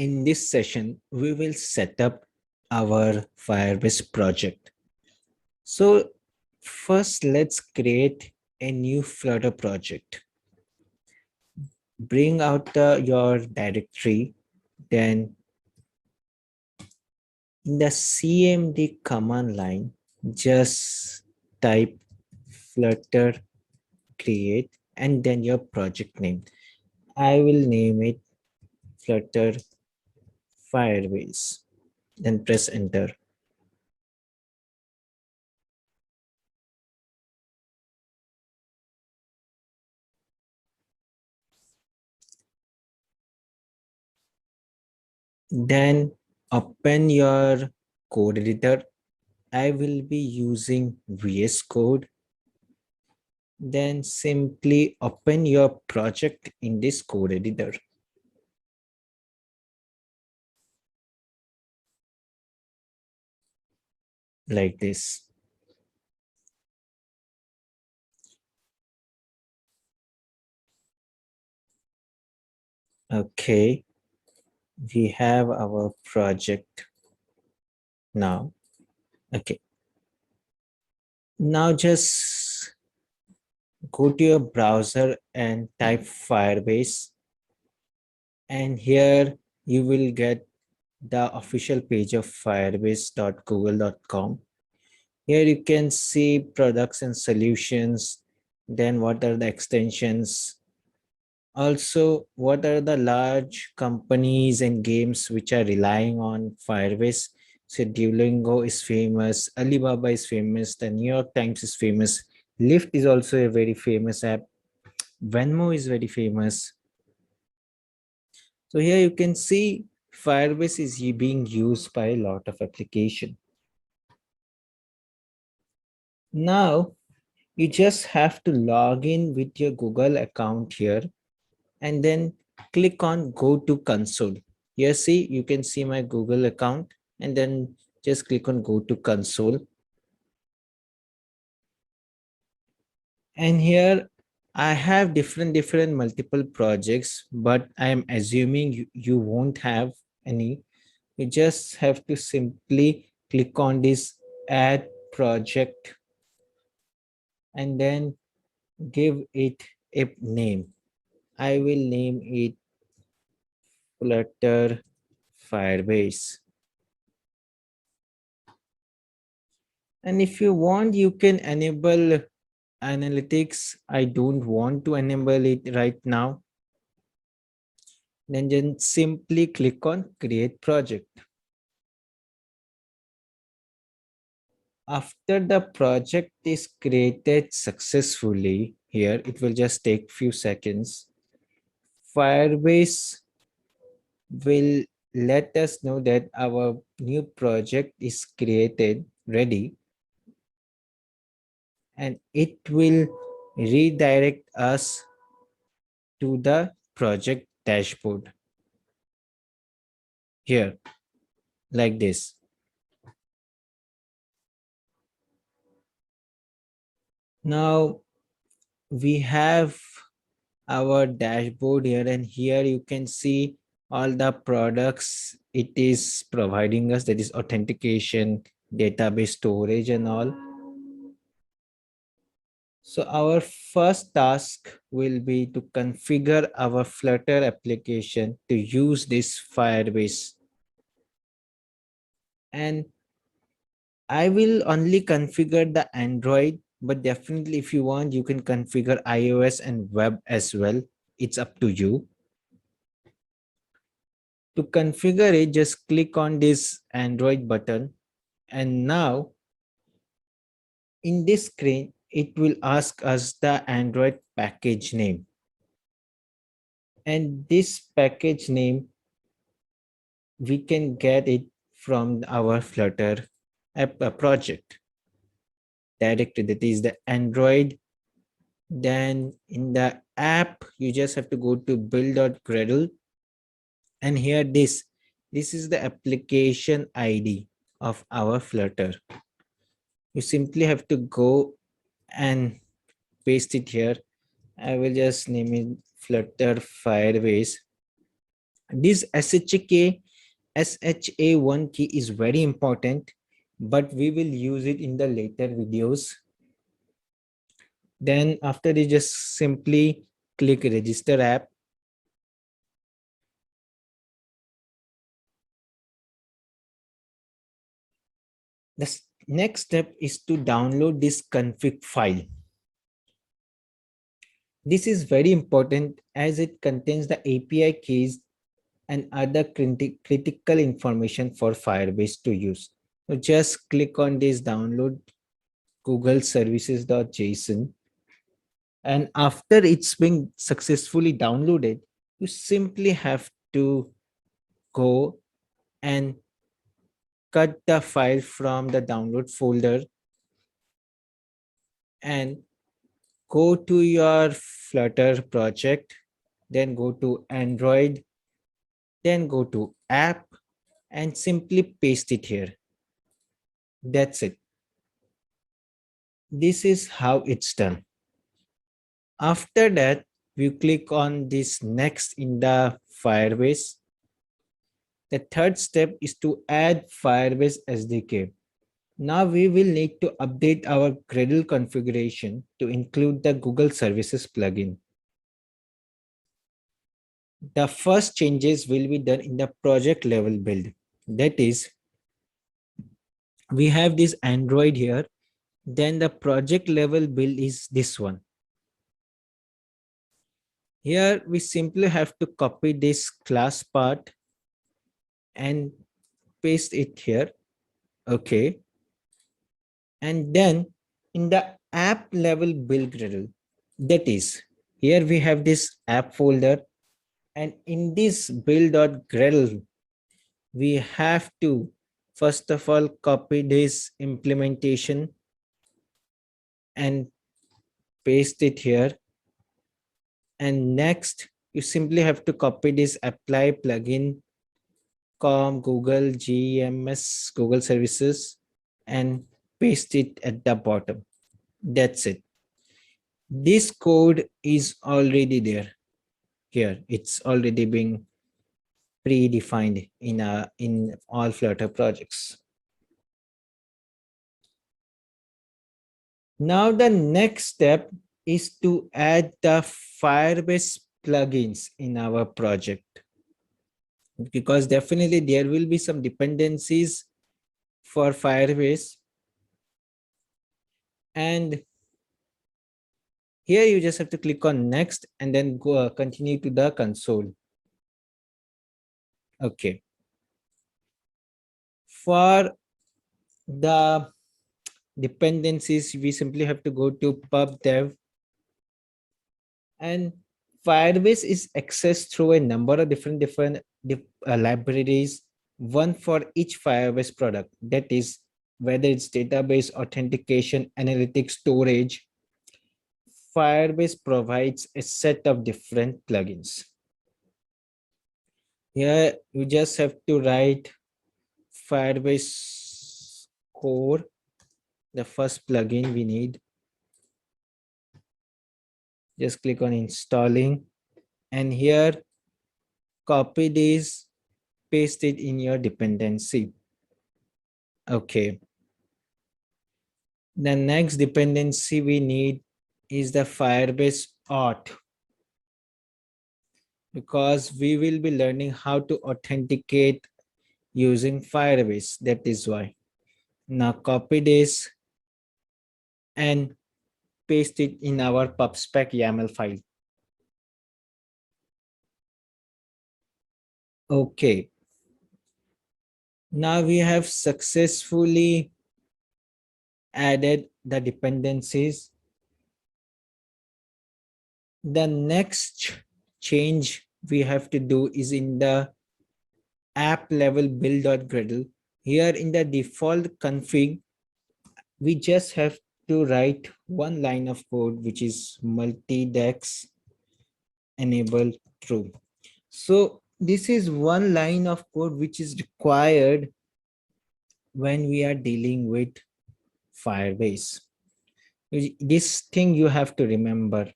In this session, we will set up our Firebase project. So first, let's create a new Flutter project. Bring out your directory, then in the cmd command line, just type Flutter create and then your project name. I will name it Flutter Firebase. Then press enter. Then open your code editor. I will be using VS Code. Then simply open your project in this code editor. Like this. Okay, we have our project now. Okay, now just go to your browser and type Firebase, and here you will get the official page of firebase.google.com. Here you can see products and solutions, then what are the extensions, also what are the large companies and games which are relying on Firebase. So Duolingo is famous, Alibaba is famous, the New York Times is famous, Lyft is also a very famous app, Venmo is very famous. So here you can see Firebase is being used by a lot of applications. Now you just have to log in with your Google account here and then click on go to console. Here see, you can see my Google account and then just click on go to console. And here I have different multiple projects, but I am assuming you won't have any. You just have to simply click on this add project and then give it a name. I will name it Flutter Firebase. And if you want, you can enable analytics. I don't want to enable it right now. Then just simply click on create project. After the project is created successfully, here it will just take few seconds. Firebase will let us know that our new project is created ready, and it will redirect us to the project dashboard here like this. Now we have our dashboard here, and here you can see all the products it is providing us, that is authentication, database storage and all. So our first task will be to configure our Flutter application to use this Firebase. And I will only configure the Android, but definitely if you want, you can configure iOS and web as well. It's up to you. To configure it, just click on this Android button. And now in this screen, it will ask us the Android package name. And this package name, we can get it from our Flutter app project directly. That is the Android. Then in the app, you just have to go to build.gradle. And here this is the application ID of our Flutter. You simply have to go and paste it here. I will just name it Flutter Firebase. This SHA1 key is very important, but we will use it in the later videos. Then after this, just simply click register app. The next step is to download this config file. This is very important as it contains the API keys and other critical information for Firebase to use. So just click on this download Google services.json. And after it's been successfully downloaded, you simply have to go and cut the file from the download folder and go to your Flutter project, then go to Android, then go to app and simply paste it here. That's it. This is how it's done. After that, we click on this next in the Firebase. The third step is to add Firebase SDK. Now we will need to update our Gradle configuration to include the Google Services plugin. The first changes will be done in the project level build. That is, we have this Android here. Then the project level build is this one. Here we simply have to copy this class part and paste it here. Okay. And then in the app level build Gradle, that is, here we have this app folder, and in this build.gradle, we have to first of all copy this implementation and paste it here. And next, you simply have to copy this apply plugin com Google GMS Google Services and paste it at the bottom. That's it. This code is already there here. It's already being predefined in all Flutter projects. Now the next step is to add the Firebase plugins in our project, because definitely there will be some dependencies for Firebase, and here you just have to click on next and then go continue to the console. Okay. For the dependencies, we simply have to go to pub dev, and Firebase is accessed through a number of different libraries, one for each Firebase product. That is, whether it's database, authentication, analytics, storage, Firebase provides a set of different plugins. Here you just have to write Firebase core, the first plugin we need. Just click on installing, and here copy this, paste it in your dependency. Okay. The next dependency we need is the Firebase auth, because we will be learning how to authenticate using Firebase. That is why. Now copy this and paste it in our pubspec YAML file. Okay. Now we have successfully added the dependencies. The next change we have to do is in the app level build.gradle. Here in the default config, we just have to write one line of code, which is multi-dex enable true. So this is one line of code which is required when we are dealing with Firebase. This thing you have to remember.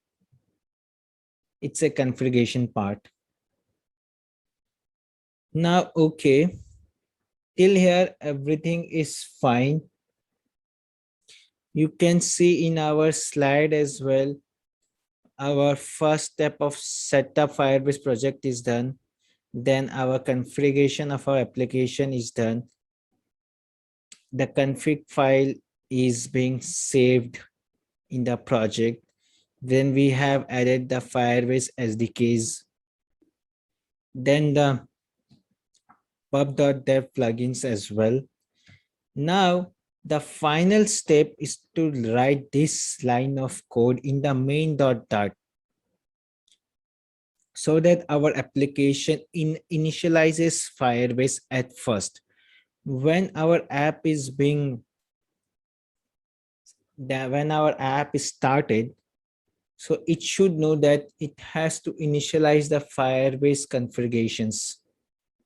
It's a configuration part. Now, okay, till here everything is fine. You can see in our slide as well, our first step of setup Firebase project is done. Then our configuration of our application is done. The config file is being saved in the project. Then we have added the Firebase SDKs. Then the pub.dev plugins as well. Now, the final step is to write this line of code in the main.dart so that our application initializes Firebase at first. When our app is started, so it should know that it has to initialize the Firebase configurations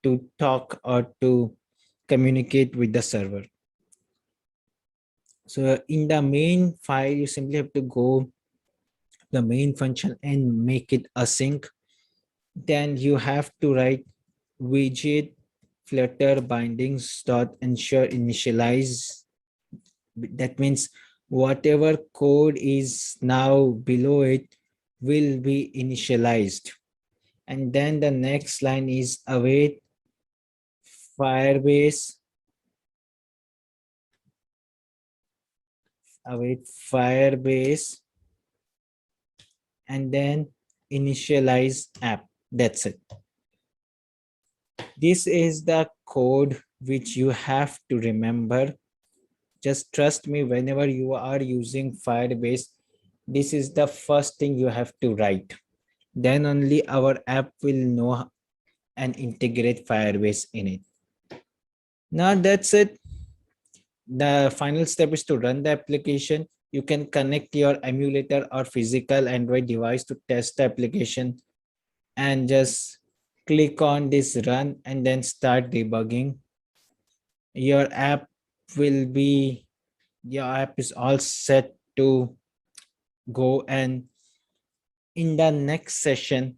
to talk or to communicate with the server. So in the main file, you simply have to go the main function and make it async. Then you have to write widget flutter bindings dot ensure initialize. That means whatever code is now below it will be initialized. And then the next line is await Firebase, await Firebase, and then initialize app. That's it. This is the code which you have to remember. Just trust me, whenever you are using Firebase, this is the first thing you have to write. Then only our app will know and integrate Firebase in it. Now that's it. The final step is to run the application. You can connect your emulator or physical Android device to test the application and just click on this run and then start debugging. Your app is all set to go, and in the next session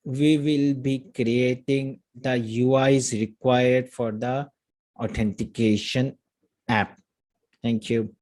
we will be creating the UIs required for the authentication app. Thank you.